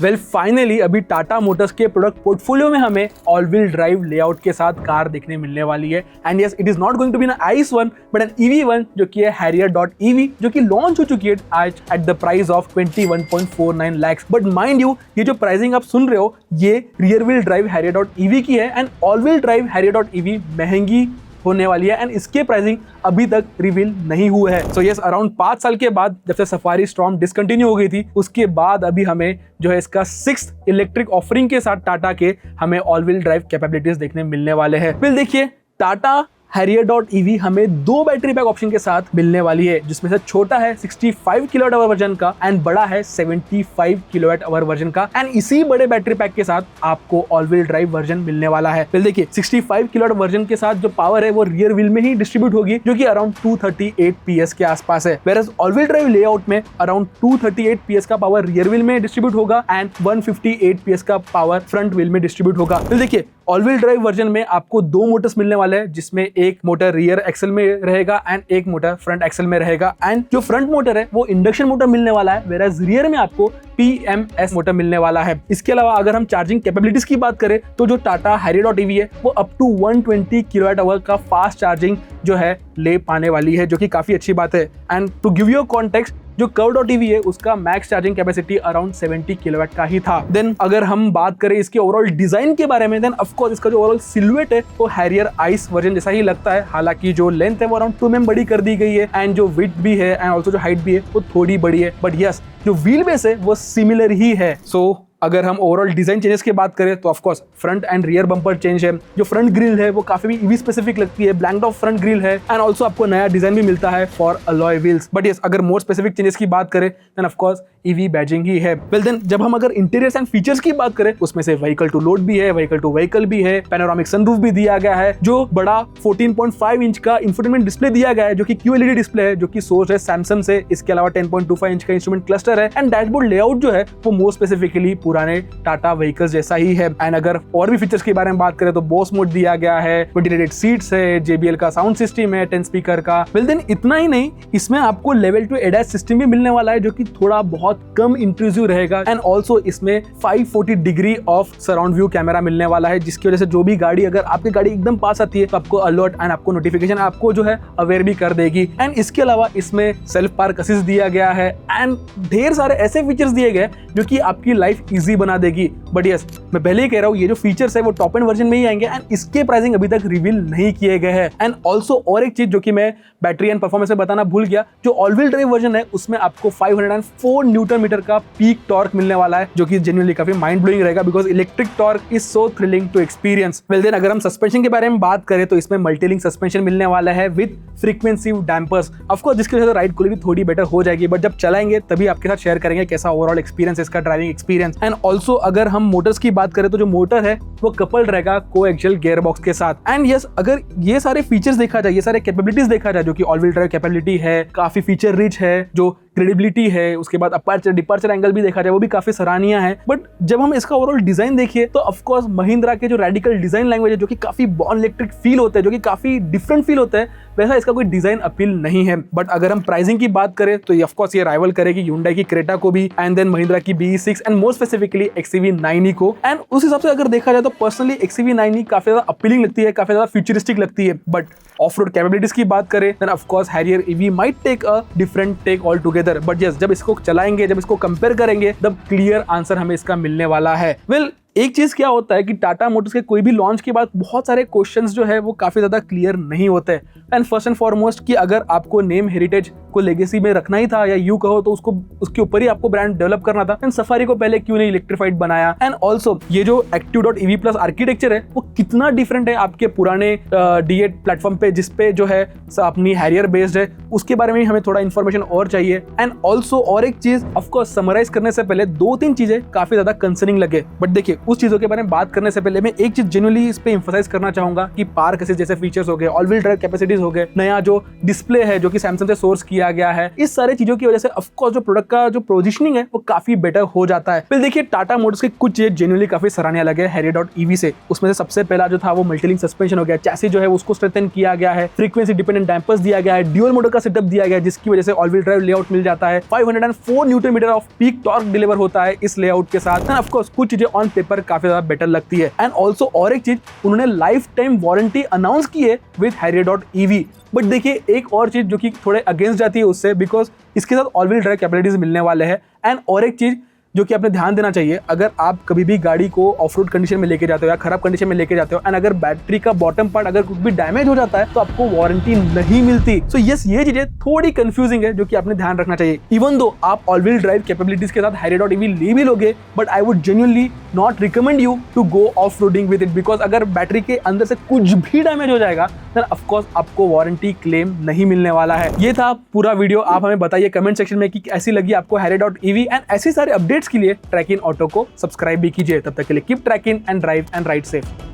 Well finally अभी Tata Motors के product portfolio में हमें ऑल व्हील ड्राइव लेआउट के साथ कार देखने मिलने वाली है। And yes, it is not going to be an ICE one but an EV one, जो कि है Harrier.ev, जो कि लॉन्च हो चुकी है आज at the price of 21.49 lakhs। But mind you, ये जो प्राइसिंग आप सुन रहे हो ये रियर व्हील ड्राइव Harrier.ev की है and all wheel drive Harrier.ev महंगी होने वाली है एंड इसके प्राइसिंग अभी तक रिवील नहीं हुए है। सो यस, अराउंड 5 साल के बाद जब से सफारी स्टॉर्म डिसकंटिन्यू हो गई थी, उसके बाद अभी हमें जो है इसका 6th इलेक्ट्रिक ऑफरिंग के साथ टाटा के हमें ऑल व्हील ड्राइव कैपेबिलिटीज देखने मिलने वाले हैं। फिर देखिए, टाटा Harrier.ev हमें 2 बैटरी पैक ऑप्शन के साथ मिलने वाली है, जिसमें से छोटा है 65 किलोवाट आवर वर्जन का एंड बड़ा है 75 किलोवाट आवर वर्जन का। एंड इसी बड़े बैटरी पैक के साथ आपको ऑल व्हील ड्राइव वर्जन मिलने वाला है। फिर देखिए, 65 किलोवाट वर्जन के साथ जो पावर है वो रियर व्हील में ही डिस्ट्रीब्यूट होगी, जो कि अराउंड 238 PS के आसपास है। Whereas all wheel drive layout में अराउंड 238 PS का पावर रियर व्हील में डिस्ट्रीब्यूट होगा एंड 158 PS का पावर फ्रंट व्हील में डिस्ट्रीब्यूट होगा। फिर देखिए, ऑल व्हील ड्राइव वर्जन में आपको 2 मोटर्स मिलने वाले हैं, जिसमें एक मोटर रियर एक्सल में रहेगा एंड एक मोटर फ्रंट एक्सल में रहेगा। एंड जो फ्रंट मोटर है वो इंडक्शन मोटर मिलने वाला है, वेयरएज रियर में आपको PMS मोटर मिलने वाला है। इसके अलावा अगर हम चार्जिंग कैपेबिलिटीज की बात करें तो जो टाटा Harrier.ev है वो अप टू 120 किलोवाट आवर का फास्ट चार्जिंग जो है ले पाने वाली है, जो कि काफी अच्छी बात है। And to give you context, जो Curve.ev है उसका max charging capacity around 70 kilowatt का ही था। देन अगर हम बात करें इसके ओवरऑल डिजाइन के बारे में, देन ऑफ कोर्स इसका जो ओवरऑल सिलुएट है वो Harrier ICE वर्जन जैसा ही लगता है। हालांकि जो लेंथ है वो अराउंड 2 mm बड़ी कर दी गई है एंड जो विड्थ भी है एंड ऑल्सो जो हाइट भी है वो थोड़ी बड़ी है। बट यस, जो व्हील बेस है वो सिमिलर ही है। सो अगर हम ओवरऑल डिजाइन चेंजेस की बात करें तो of course front end rear bumper change है। जो फ्रंट ग्रिल है वो काफी भी ईवी स्पेसिफिक लगती है, ब्लैंक्ड ऑफ फ्रंट ग्रिल है एंड ऑल्सो आपको नया डिजाइन भी मिलता है for alloy wheels. But yes, अगर मोर स्पेसिफिक चेंजेस की बात करें then of course EV badging ही है। वेल देन जब हम अगर इंटीरियर्स एंड फीचर्स की बात करें उसमें से व्हीकल टू लोड भी है, व्हीकल टू व्हीकल भी है, पैनोरामिक सनरूफ भी दिया गया है, जो बड़ा 14.5 इंच का इंफोटेनमेंट डिस्प्ले दिया गया है, जो कि QLED डिस्प्ले है, जो कि सोर्स है सैमसंग से। इसके अलावा 10.25 इंच का इंस्ट्रूमेंट क्लस्टर है एंड डैशबोर्ड लेआउट जो है वो मोर स्पेसिफिकली पुराने टाटा व्हीकल्स जैसा ही है। एंड अगर और भी फीचर्स के बारे में बात करें तो बॉस मोड दिया गया है, वेंटिलेटेड सीट्स है, JBL का साउंड सिस्टम है, 10 स्पीकर का। वेल देन इतना ही नहीं, इसमें आपको लेवल 2 ADAS सिस्टम भी मिलने वाला है, जो कि थोड़ा बहुत कम इंट्रूसिव रहेगा। एंड ऑल्सो इसमें 540 degree of surround view camera मिलने वाला है, जिसकी वजह से जो भी गाड़ी, अगर आपकी गाड़ी एकदम पास आती है तो आपको अलर्ट एंड आपको नोटिफिकेशन आपको जो है अवेयर भी कर देगी। एंड इसके अलावा इसमें सेल्फ पार्क असिस्ट दिया गया है एंड ढेर सारे ऐसे फीचर्स दिए गए जो कि आपकी लाइफ इजी बना देगी। बट यस, मैं पहले ही कह रहा हूँ ये जो फीचर्स है वो टॉप एंड वर्जन में ही आएंगे एंड इसके प्राइसिंग अभी तक रिवील नहीं किए गए हैं। एंड ऑल्सो और एक चीज जो कि मैं बैटरी एंड परफॉर्मेंस में बताना भूल गया, जो ऑल व्हील ड्राइव वर्जन है उसमें आपको 504 न्यूटन मीटर का पीक टॉर्क मिलने वाला है, जो कि जेन्युइनली काफी माइंड ब्लोइंग रहेगा because electric torque is so thrilling to experience. Well then अगर हम सस्पेंशन के बारे में बात करें तो इसमें मल्टीलिंक सस्पेंशन मिलने वाला है विद फ्रीक्वेंसी डैम्पर्स, ऑफकोर्स जिसकी वजह से राइड क्वालिटी थोड़ी बेटर हो जाएगी। बट जब चलाएंगे तभी आपके साथ शेयर करेंगे कैसा ओवरऑल एक्सपीरियंस है इसका, ड्राइविंग एक्सपीरियंस। एंड ऑल्सो अगर हम मोटर्स की बात करें तो जो मोटर है वो कपल्ड रहेगा कोएक्सियल गियर बॉक्स के साथ। एंड यस, अगर ये सारे फीचर्स देखा जाए, ये सारे कैपेबिलिटीज देखा जाए, जो कि ऑल व्हील ड्राइव कैपेबिलिटी है, काफी फीचर रिच है, जो क्रेडिबिलिटी है, उसके बाद अपर्चर डिपर्चर एंगल भी देखा जाए वो भी काफी सराहनीय है। बट जब हम इसका ओवरऑल डिजाइन देखिए तो ऑफ कोर्स महिंद्रा के जो रेडिकल डिजाइन लैंग्वेज है, जो कि काफी बॉर्न इलेक्ट्रिक फील होता है, जो कि काफी डिफरेंट फील होता है, वैसा इसका कोई डिजाइन अपील नहीं है। बट अगर हम प्राइसिंग की बात करें तो ऑफ कोर्स ये राइवल करेगी Hyundai की क्रेटा को भी एंड देन महिंद्रा की BE6 and more specifically XUV9e को। एंड उस हिसाब से अगर देखा जाए तो पर्सनली XUV9e काफी ज्यादा अपीलिंग लगती है, काफी ज्यादा फ्यूचरिस्टिक लगती है। बट ऑफ रोड कैपेबिलिटीज की बात करें then of course Harrier.ev might take a different take altogether. But yes, जब इसको चलाएंगे, जब इसको कंपेयर करेंगे तब क्लियर आंसर हमें इसका मिलने वाला है। वेल एक चीज क्या होता है कि टाटा मोटर्स के कोई भी लॉन्च के बाद बहुत सारे क्वेश्चंस जो है वो काफी ज्यादा क्लियर नहीं होते। एंड फर्स्ट एंड फॉरमोस्ट कि अगर आपको नेम हेरिटेज को लेगेसी में रखना ही था या यू कहो तो उसको उसके ऊपर ही आपको ब्रांड डेवलप करना था, एंड सफारी को पहले क्यों नहीं इलेक्ट्रिफाइड बनाया। एंड ऑल्सो ये जो Active.ev प्लस आर्किटेक्चर है वो कितना डिफरेंट है आपके पुराने D8 प्लेटफॉर्म पे, जिसपे जो है अपनी Harrier बेस्ड है, उसके बारे में हमें थोड़ा इन्फॉर्मेशन और चाहिए। एंड ऑल्सो और एक चीज ऑफकोर्स समराइज करने से पहले 2-3 चीजें काफी ज्यादा कंसर्निंग लगे। बट देखिए, उस चीजों के बारे में बात करने से पहले मैं एक चीज जेन्युइनली इस पे एम्फसाइज करना चाहूंगा कि पार्क असिस्ट जैसे फीचर्स हो गए, ऑल व्हील ड्राइव कैपेसिटीज हो गए, नया जो डिस्प्ले है जो कि सैमसंग से सोर्स किया गया है, इस सारे चीजों की वजह से ऑफ कोर्स जो प्रोडक्ट का जो पोजीशनिंग है वो काफी बेटर हो जाता है। फिर देखिए टाटा मोटर्स की कुछ चीजें जेन्युइनली काफी सराहनीय लगे Harrier.ev से। उसमें से सबसे पहला जो था वो मल्टीलिंक सस्पेंशन हो गया, चैसी जो है उसको स्ट्रेंथन किया गया है, फ्रीक्वेंसी डिपेंडेंट डैम्पर्स दिया गया है, ड्यूअल मोटर का सेटअप दिया गया है जिसकी वजह से ऑल व्हील ड्राइव लेआउट मिल जाता है, 504 newton meter of peak torque deliver होता है इस लेआउट के साथ। एंड ऑफ कोर्स कुछ चीजें ऑन पेपर काफी ज्यादा बेटर लगती है। एंड ऑल्सो और एक चीज, उन्होंने लाइफ टाइम वारंटी अनाउंस की है विद Harrier.ev। बट देखिए एक और चीज जो कि थोड़े अगेंस्ट जाती है उससे, बिकॉज इसके साथ ऑल व्हील ड्राइव कैपेबिलिटीज मिलने वाले हैं। एंड और एक चीज जो कि आपने ध्यान देना चाहिए, अगर आप कभी भी गाड़ी को ऑफ रोड कंडीशन में लेके जाते हो या खराब कंडीशन में लेके जाते हो एंड अगर बैटरी का बॉटम पार्ट अगर कुछ भी डैमेज हो जाता है तो आपको वारंटी नहीं मिलती। सो यस, ये चीजें थोड़ी कंफ्यूजिंग है जो कि आपने ध्यान रखना चाहिए। इवन दो आप ऑल व्हील ड्राइव कैपेबिलिटीज के साथ Harrier.ev ले भी लोगे, but I would genuinely not recommend you to go off roading with it, because अगर बैटरी के अंदर से कुछ भी डैमेज हो जाएगा देन ऑफ कोर्स आपको वारंटी क्लेम नहीं मिलने वाला है। ये था पूरा वीडियो। आप हमें बताइए कमेंट सेक्शन में कि कैसी लगी आपको Harrier.ev, एंड ऐसे सारे अपडेट्स के लिए ट्रैक इन ऑटो को सब्सक्राइब भी कीजिए। तब तक के लिए keep trekking and drive and ride safe.